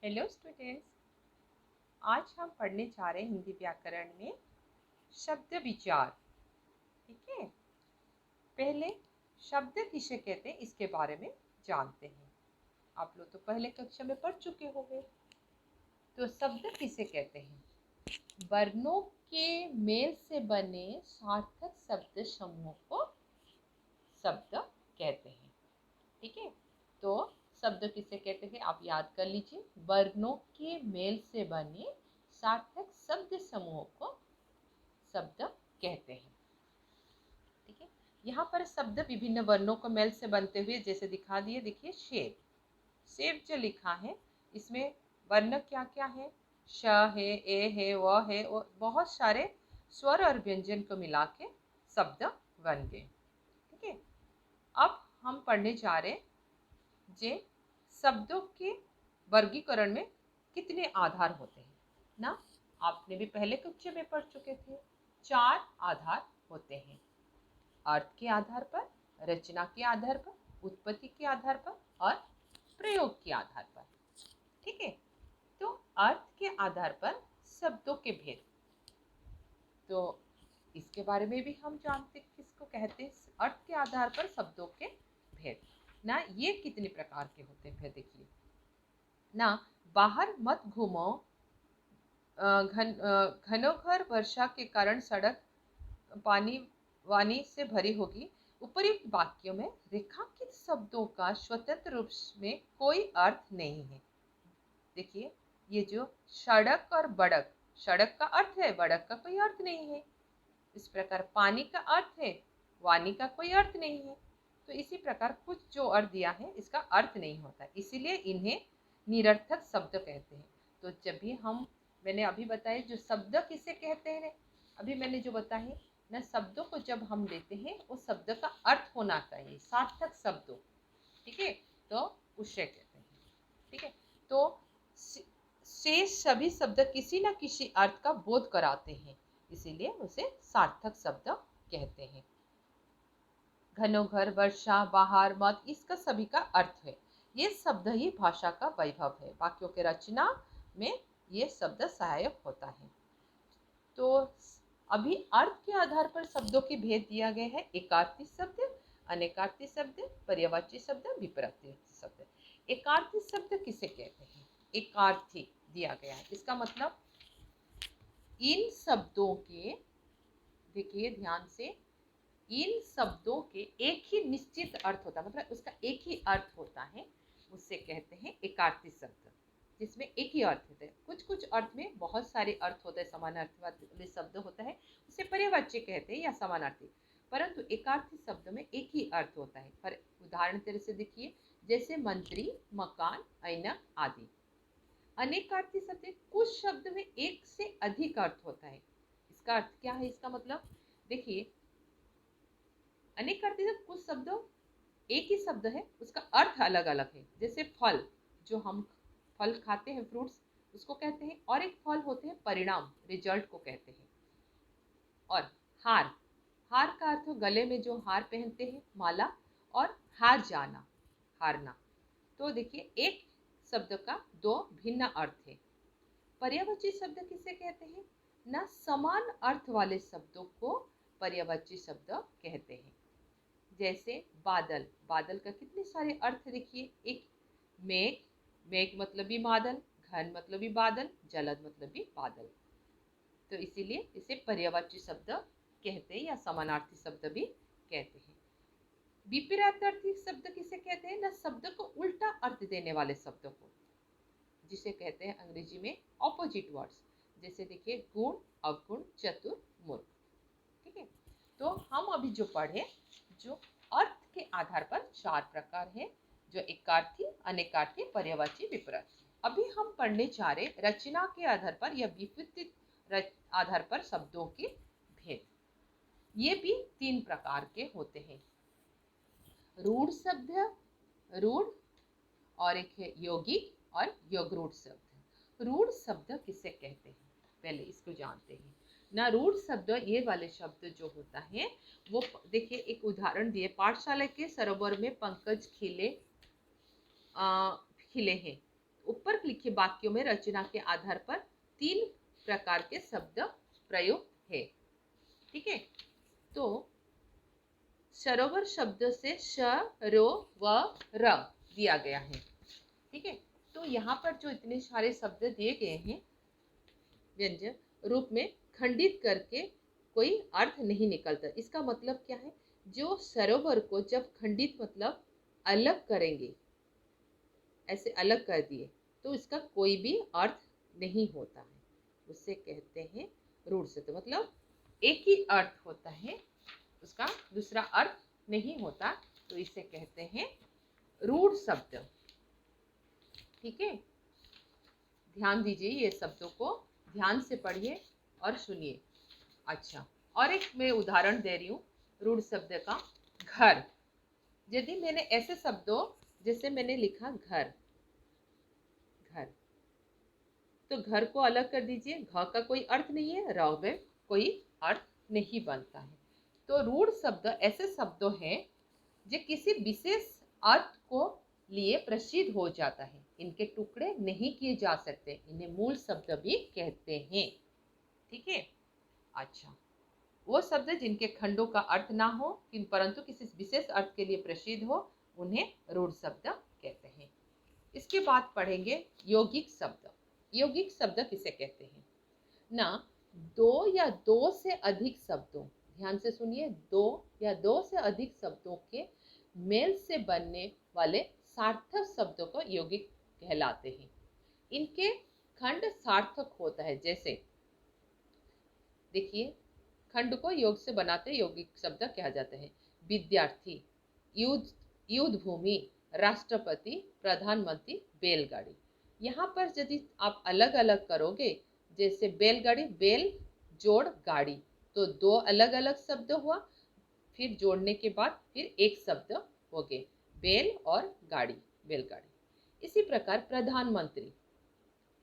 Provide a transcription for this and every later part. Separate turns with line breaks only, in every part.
Hello students. आज हम पढ़ने जा रहे हैं हिंदी व्याकरण में शब्द विचार। ठीक है, पहले शब्द किसे कहते हैं इसके बारे में जानते हैं। आप लोग तो पहले कक्षा में पढ़ चुके होंगे। तो शब्द किसे कहते हैं? वर्णों के मेल से बने सार्थक शब्द समूह को शब्द कहते हैं। ठीक है, तो शब्द किसे कहते हैं आप याद कर लीजिए। वर्णों के मेल से बने सार्थक शब्द समूह को शब्द कहते हैं। ठीक है, यहाँ पर शब्द विभिन्न वर्णों को मेल से बनते हुए जैसे दिखा दिए। देखिए शेर, शेर जो लिखा है इसमें वर्ण क्या क्या है? श है, ए है, व है, और बहुत सारे स्वर और व्यंजन को मिला के शब्द बन गए। ठीक है, अब हम पढ़ने जा रहे हैं जे शब्दों के वर्गीकरण में कितने आधार होते हैं ना। आपने भी पहले कक्षा में पढ़ चुके थे। 4 आधार होते हैं। अर्थ के आधार पर, रचना के आधार पर, उत्पत्ति के आधार पर और प्रयोग के आधार पर। ठीक है, तो अर्थ के आधार पर शब्दों के भेद, तो इसके बारे में भी हम जानते किसको कहते हैं? अर्थ के आधार पर शब्दों के भेद ना। ये कितने प्रकार के होते हैं देखिए ना। बाहर मत घूमो, घनोघर वर्षा के कारण सड़क पानी वानी से भरी होगी। उपर्युक्त वाक्यों में रेखांकित शब्दों का स्वतंत्र रूप में कोई अर्थ नहीं है। देखिए, ये जो सड़क और बड़क, सड़क का अर्थ है, बड़क का कोई अर्थ नहीं है। इस प्रकार पानी का अर्थ है, वानी का कोई अर्थ नहीं है। तो इसी प्रकार कुछ जो अर्थ दिया है इसका अर्थ नहीं होता, इसीलिए इन्हें निरर्थक शब्द कहते हैं। तो जब भी मैंने अभी बताया जो शब्द किसे कहते हैं, अभी मैंने जो बताया ना, शब्दों को जब हम लेते हैं उस शब्द का अर्थ होना चाहिए, सार्थक शब्दों। ठीक है, तो उससे कहते हैं। ठीक है, तो शेष सभी शब्द किसी न किसी अर्थ का बोध कराते हैं, इसीलिए उसे सार्थक शब्द कहते हैं। घनोघर, वर्षा, बाहर, मत, इसका सभी का अर्थ है। ये शब्द ही भाषा का वैभव है। वाक्यों के रचना में ये शब्द सहायक होता है। तो अभी अर्थ के आधार पर शब्दों के भेद दिया गया है। एकार्थी शब्द, अनेकार्थी शब्द, पर्यायवाची शब्द, विपरीत शब्द। एकार्थी शब्द किसे कहते हैं? एकार्थी दिया गया है, इसका मतलब इन शब्दों के, देखिए ध्यान से, इन शब्दों के एक ही निश्चित अर्थ होता है, मतलब उसका एक ही अर्थ होता है, उससे कहते हैं एकार्थी शब्द, जिसमें एक ही अर्थ होता है। कुछ कुछ अर्थ में बहुत सारे अर्थ होते हैं, समानार्थी वाले शब्द होता है, उसे पर्यायवाची कहते हैं या समानार्थी। परंतु एकार्थी शब्द में एक ही अर्थ होता है। पर उदाहरण तरह से देखिए, जैसे मंत्री, मकान, ऐनक आदि। अनेकार्थी शब्द, कुछ शब्द में एक से अधिक अर्थ होता है। इसका अर्थ क्या है? इसका मतलब देखिए, अनेकार्थी शब्द कुछ शब्दों, एक ही शब्द है, उसका अर्थ अलग अलग है। जैसे फल, जो हम फल खाते हैं, फ्रूट्स, उसको कहते हैं। और एक फल होते हैं परिणाम, रिजल्ट को कहते हैं। और हार, हार का अर्थ गले में जो हार पहनते हैं, माला, और हार जाना, हारना। तो देखिए, एक शब्द का दो भिन्न अर्थ है। पर्यायवाची शब्द किसे कहते हैं ना? समान अर्थ वाले शब्दों को पर्यायवाची शब्द कहते हैं। जैसे बादल, बादल का कितने सारे अर्थ देखिए। एक मेघ, मेघ मतलब भी बादल, घन मतलब भी बादल, जलद मतलब भी बादल। तो इसीलिए इसे पर्यायवाची शब्द कहते हैं या समानार्थी शब्द भी कहते हैं। विपरीतार्थी शब्द किसे कहते हैं ना? शब्द को उल्टा अर्थ देने वाले शब्दों को, जिसे कहते हैं अंग्रेजी में ऑपोजिट वर्ड्स। जैसे देखिए, गुण, अवगुण, चतुर, मूर्ख। ठीक है, तो हम अभी जो पढ़े, जो अर्थ के आधार पर 4 प्रकार है, जो एकार्थी, अनेकार्थी, पर्यायवाची, विपरीत। अभी हम पढ़ने जा रहे रचना के आधार पर या विपरीत आधार पर शब्दों के भेद। ये भी 3 प्रकार के होते हैं। रूढ़ शब्द, रूढ़, और एक है यौगिक और योगरूढ़ शब्द। रूढ़ शब्द किसे कहते हैं, पहले इसको जानते हैं ना। रूढ़ शब्द, ये वाले शब्द जो होता है वो, देखिए एक उदाहरण दिए, पाठशाला के सरोवर में पंकज खिले खिले हैं। ऊपर लिखे वाक्यों में रचना के आधार पर 3 प्रकार के शब्द प्रयुक्त है। ठीक है, तो सरोवर शब्द से श, रो व र दिया गया है। ठीक है, तो यहाँ पर जो इतने सारे शब्द दिए गए हैं व्यंजन रूप में खंडित करके कोई अर्थ नहीं निकलता। इसका मतलब क्या है, जो सरोवर को जब खंडित मतलब अलग करेंगे, ऐसे अलग कर दिए, तो इसका कोई भी अर्थ नहीं होता है, उससे कहते हैं रूढ़ शब्द। मतलब एक ही अर्थ होता है, उसका दूसरा अर्थ नहीं होता, तो इसे कहते हैं रूढ़ शब्द। ठीक है, ध्यान दीजिए, ये शब्दों को ध्यान से पढ़िए और सुनिए। अच्छा, और एक मैं उदाहरण दे रही हूँ रूढ़ शब्द का, घर। यदि मैंने ऐसे शब्दों जैसे मैंने लिखा घर, घर, तो घर को अलग कर दीजिए, घ का कोई अर्थ नहीं है, र में कोई अर्थ नहीं बनता है। तो रूढ़ शब्द ऐसे शब्द हैं जो किसी विशेष अर्थ को लिए प्रसिद्ध हो जाता है, इनके टुकड़े नहीं किए जा सकते, इन्हें मूल शब्द भी कहते हैं। ठीक है, अच्छा, वो शब्द जिनके खंडों का अर्थ ना हो परंतु किसी विशेष अर्थ के लिए प्रसिद्ध हो, उन्हें रूढ़ शब्द कहते हैं। इसके बाद पढ़ेंगे यौगिक शब्द। यौगिक शब्द किसे कहते हैं ना, दो या दो से अधिक शब्दों, ध्यान से सुनिए, दो या दो से अधिक शब्दों के मेल से बनने वाले सार्थक शब्दों को यौगिक कहलाते हैं। इनके खंड सार्थक होता है। जैसे देखिए, खंड को योग से बनाते यौगिक शब्द कहा जाता है। विद्यार्थी, युद्ध भूमि, राष्ट्रपति, प्रधानमंत्री, बैलगाड़ी। यहाँ पर यदि आप अलग अलग करोगे, जैसे बैलगाड़ी, बैल जोड़ गाड़ी, तो दो अलग अलग शब्द हुआ, फिर जोड़ने के बाद फिर एक शब्द हो गए, बैल और गाड़ी, बैलगाड़ी। इसी प्रकार प्रधानमंत्री,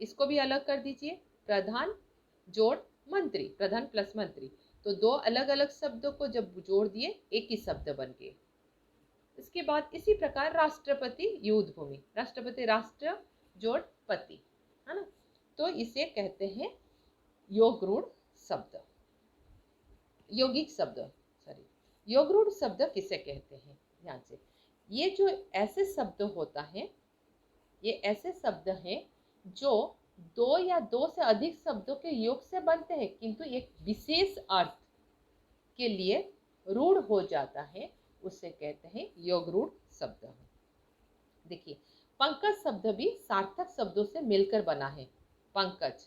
इसको भी अलग कर दीजिए, प्रधान जोड़ मंत्री, प्रधान प्लस मंत्री, तो दो अलग अलग शब्दों को जब जोड़ दिए एक ही शब्द बन गए। इसके बाद इसी प्रकार राष्ट्रपति, युद्ध भूमि, राष्ट्रपति, राष्ट्र जोड़ पति, है ना, तो इसे कहते हैं योगरूढ़ शब्द, यौगिक शब्द। सॉरी, योगरूढ़ शब्द किसे कहते हैं, ध्यान से, ये जो ऐसे शब्द होता है, ये ऐसे शब्द हैं जो दो या दो से अधिक शब्दों के योग से बनते हैं, किंतु एक विशेष अर्थ के लिए रूढ़ हो जाता है, उसे कहते हैं योगरूढ़ शब्द। देखिए, पंकज शब्द भी सार्थक शब्दों से मिलकर बना है। पंकज,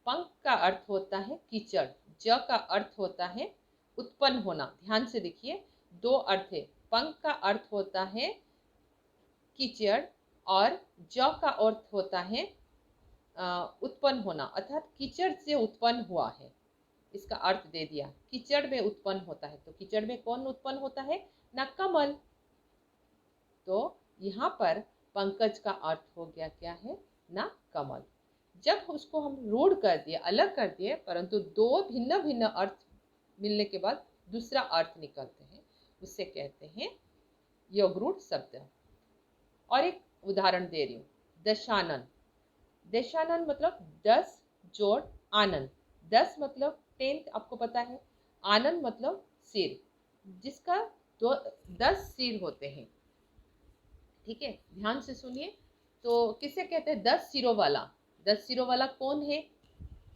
पंक का अर्थ होता है कीचड़, ज का अर्थ होता है उत्पन्न होना। ध्यान से देखिए, दो अर्थ है, पंक का अर्थ होता है कीचड़ और ज का अर्थ होता है उत्पन्न होना, अर्थात कीचड़ से उत्पन्न हुआ है, इसका अर्थ दे दिया। कीचड़ में उत्पन्न होता है, तो कीचड़ में कौन उत्पन्न होता है ना, कमल। तो यहाँ पर पंकज का अर्थ हो गया क्या है ना, कमल। जब उसको हम रूढ़ कर दिए, अलग कर दिए, परंतु दो भिन्न भिन्न अर्थ मिलने के बाद दूसरा अर्थ निकलते हैं, उससे कहते हैं योगरूढ़ शब्द। और एक उदाहरण दे रही हूँ, दशानन। दशानन मतलब 10 जोड़ आनंद, 10 मतलब 10, आपको पता है, आनंद मतलब सिर, जिसका 10 सिर होते हैं। ठीक है, ध्यान से सुनिए, तो किसे कहते हैं 10 सिरों वाला। 10 सिरों वाला कौन है,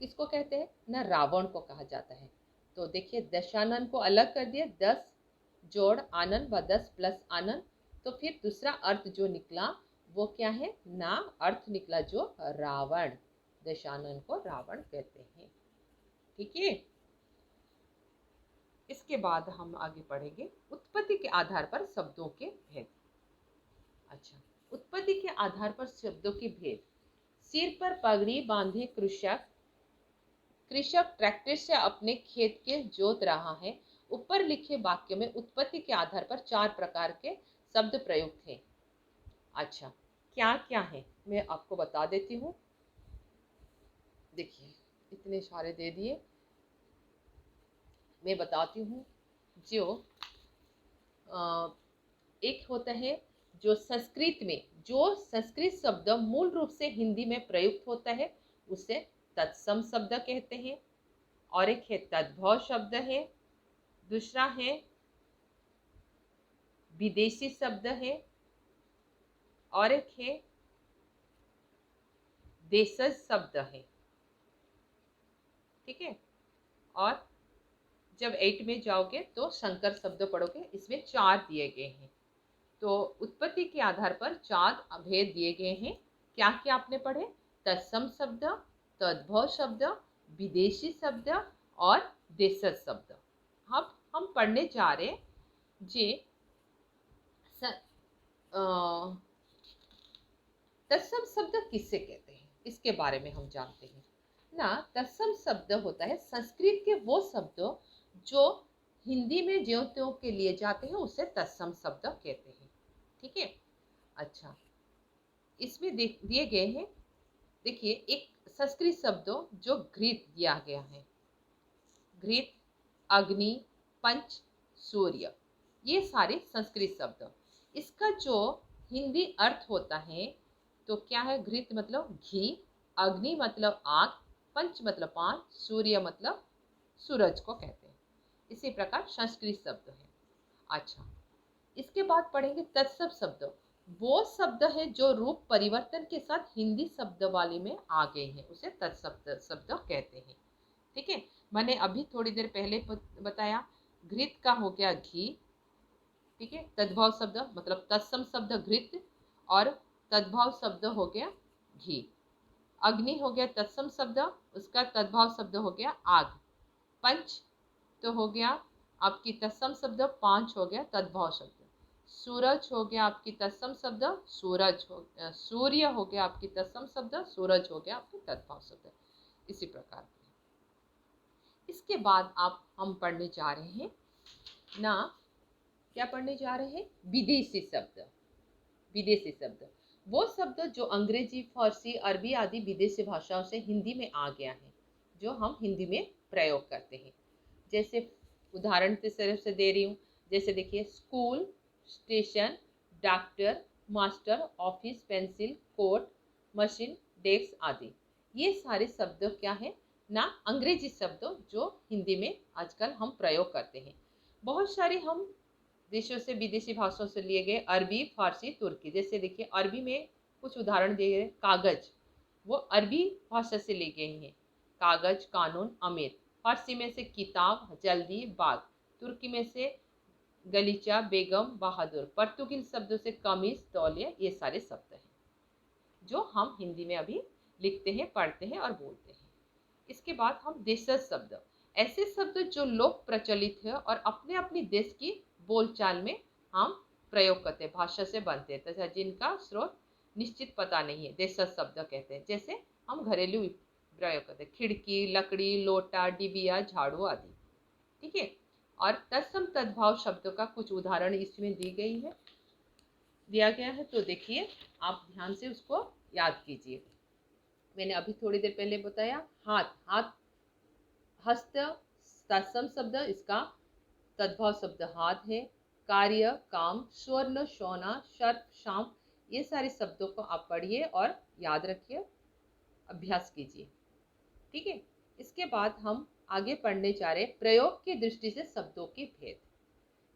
किसको कहते हैं ना, रावण को कहा जाता है। तो देखिए, दशानन को अलग कर दिए, 10 जोड़ आनंद व 10 प्लस आनंद, तो फिर दूसरा अर्थ जो निकला वो क्या है ना, अर्थ निकला जो रावण, दशानन को रावण कहते हैं। ठीक है, इसके बाद हम आगे पढ़ेंगे उत्पत्ति के आधार पर शब्दों के भेद। अच्छा, उत्पत्ति के आधार पर शब्दों के भेद। सिर पर पगड़ी बांधे कृषक ट्रैक्टर से अपने खेत के जोत रहा है। ऊपर लिखे वाक्य में उत्पत्ति के आधार पर 4 प्रकार के शब्द प्रयुक्त हैं। अच्छा, क्या क्या है मैं आपको बता देती हूँ। देखिए, इतने सारे दे दिए, मैं बताती हूँ। जो एक होता है जो संस्कृत शब्द मूल रूप से हिंदी में प्रयुक्त होता है उसे तत्सम शब्द कहते हैं। और एक है तद्भव शब्द है, दूसरा है विदेशी शब्द है, और एक है देशज शब्द है। ठीक है। और जब 8 में जाओगे तो संकर शब्द पढ़ोगे, इसमें 4 दिए गए हैं। तो उत्पत्ति के आधार पर 4 भेद दिए गए हैं। क्या क्या आपने पढ़े? तत्सम शब्द, तद्भव शब्द, विदेशी शब्द और देशज शब्द। हम पढ़ने जा रहे जे तत्सम शब्द किससे कहते हैं इसके बारे में हम जानते हैं ना। तत्सम शब्द होता है संस्कृत के वो शब्द जो हिंदी में ज्यों त्यों के लिए जाते हैं उसे तत्सम शब्द कहते हैं। ठीक है। अच्छा, इसमें दिए गए हैं, देखिए एक संस्कृत शब्द जो घृत दिया गया है, घृत, अग्नि, पंच, सूर्य, ये सारे संस्कृत शब्द। इसका जो हिंदी अर्थ होता है तो क्या है? घृत मतलब घी, अग्नि मतलब आग, पंच मतलब 5, सूर्य मतलब सूरज को कहते हैं। इसी प्रकार संस्कृत शब्द है। अच्छा, इसके बाद पढ़ेंगे तत्सम शब्द। वो शब्द है जो रूप परिवर्तन के साथ हिंदी शब्दावली में आ गए हैं, उसे तत्सम शब्द कहते हैं। ठीक है। मैंने अभी थोड़ी देर पहले बताया, घृत का हो गया घी। ठीक है। तद्भव शब्द मतलब तत्सम शब्द घृत और तद्भव शब्द हो गया घी। अग्नि हो गया तत्सम शब्द, उसका तद्भव शब्द हो गया आग। पंच तो हो गया आपकी तत्सम शब्द, 5 हो गया तद्भव शब्द। सूरज हो गया आपकी तत्सम शब्द, सूर्य हो गया आपकी तत्सम शब्द, सूरज हो गया आपकी तद्भव शब्द। इसी प्रकार इसके बाद हम पढ़ने जा रहे हैं ना, क्या पढ़ने जा रहे हैं? विदेशी शब्द। विदेशी शब्द वो शब्द जो अंग्रेजी, फारसी, अरबी आदि विदेशी भाषाओं से हिंदी में आ गया है, जो हम हिंदी में प्रयोग करते हैं। जैसे उदाहरण के तरफ से दे रही हूँ, जैसे देखिए school, station, doctor, master, office, pencil, coat, machine, desk आदि। ये सारे शब्द क्या है ना, अंग्रेजी शब्द जो हिंदी में आजकल हम प्रयोग करते हैं। बहुत सारे हम देशों से, विदेशी भाषाओं से लिए गए, अरबी, फारसी, तुर्की। जैसे देखिए अरबी में कुछ उदाहरण दिए गए, कागज, वो अरबी भाषा से लिए गए हैं। कागज, कानून, अमीर। फारसी में से किताब, जल्दी, बाग। तुर्की में से गलीचा, बेगम, बहादुर। पुर्तगाली शब्दों से कमीज, तौलिया। ये सारे शब्द हैं जो हम हिंदी में अभी लिखते हैं, पढ़ते हैं और बोलते हैं। इसके बाद हम देशज शब्द, ऐसे शब्द जो लोक प्रचलित है और अपने अपने देश की बोलचाल में हम प्रयोग करते हैं, भाषा से बनते हैं तथा जिनका स्रोत निश्चित पता नहीं है, देशज शब्द कहते हैं। जैसे हम घरेलू प्रयोग करते हैं, खिड़की, लकड़ी, लोटा, डिबिया, झाड़ू आदि। ठीक है। और तत्सम तद्भव शब्दों का कुछ उदाहरण इसमें दिया गया है, तो देखिए आप ध्यान से उसको याद कीजिए। मैंने अभी थोड़ी देर पहले बताया हाथ, हस्त तत्सम शब्द, इसका तद्भव शब्द हाथ है। कार्य, काम, स्वर्ण, सोना, सर्प, शाम। ये सारे शब्दों को आप पढ़िए और याद रखिए, अभ्यास कीजिए। ठीक है। इसके बाद हम आगे पढ़ने जा रहे हैं प्रयोग की दृष्टि से शब्दों के भेद।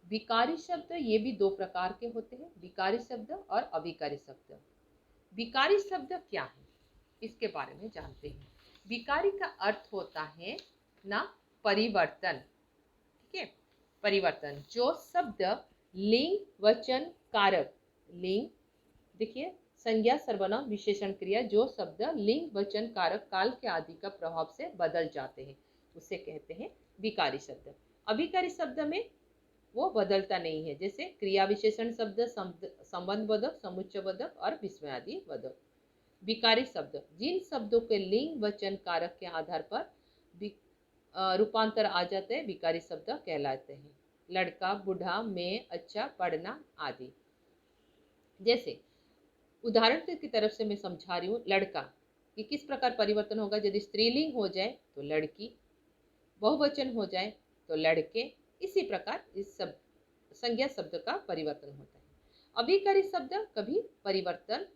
विकारी शब्द ये भी 2 प्रकार के होते हैं, विकारी शब्द और अविकारी शब्द। विकारी शब्द क्या है इसके बारे में जानते हैं। विकारी का अर्थ होता है ना परिवर्तन। ठीक है। परिवर्तन, जो शब्द लिंग, वचन, कारक, लिंग देखिए संज्ञा, सर्वनाम, विशेषण, क्रिया, जो शब्द लिंग, वचन, कारक, काल के आदि का प्रभाव से बदल जाते हैं उसे कहते हैं विकारी शब्द। अभिकारी शब्द में वो बदलता नहीं है, जैसे क्रिया विशेषण शब्द, संबंधबोधक, समुच्चयबोधक और विस्मयादिबोधक। विकारी शब्द जिन शब्दों के लिंग, वचन, कारक के आधार पर रूपांतर आ जाते हैं विकारी शब्द कहलाते हैं। लड़का, बूढ़ा, मैं, अच्छा, पढ़ना आदि। जैसे उदाहरण की तरफ से मैं समझा रही हूँ, लड़का कि किस प्रकार परिवर्तन होगा, यदि स्त्रीलिंग हो जाए तो लड़की, बहुवचन हो जाए तो लड़के। इसी प्रकार इस सब संज्ञा शब्द का परिवर्तन होता है। अभिकारी शब्द कभी परिवर्तन,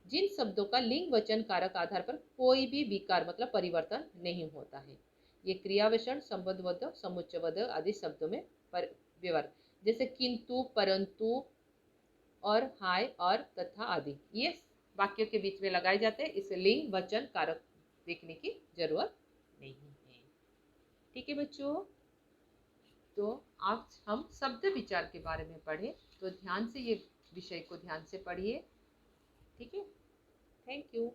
जिन शब्दों का लिंग वचन कारक आधार पर कोई भी विकार मतलब परिवर्तन नहीं होता है। ये क्रियावचन संबंधबद्ध, समुच्चयबद्ध आदि शब्दों में व्यवहार, जैसे किंतु, परंतु और हाय और तथा आदि, ये वाक्यों के बीच में लगाए जाते हैं। इसे लिंग वचन कारक देखने की जरूरत नहीं है। ठीक है बच्चों, तो आज हम शब्द विचार के बारे में पढ़े, तो ध्यान से ये विषय को ध्यान से पढ़िए। ठीक है, थैंक यू।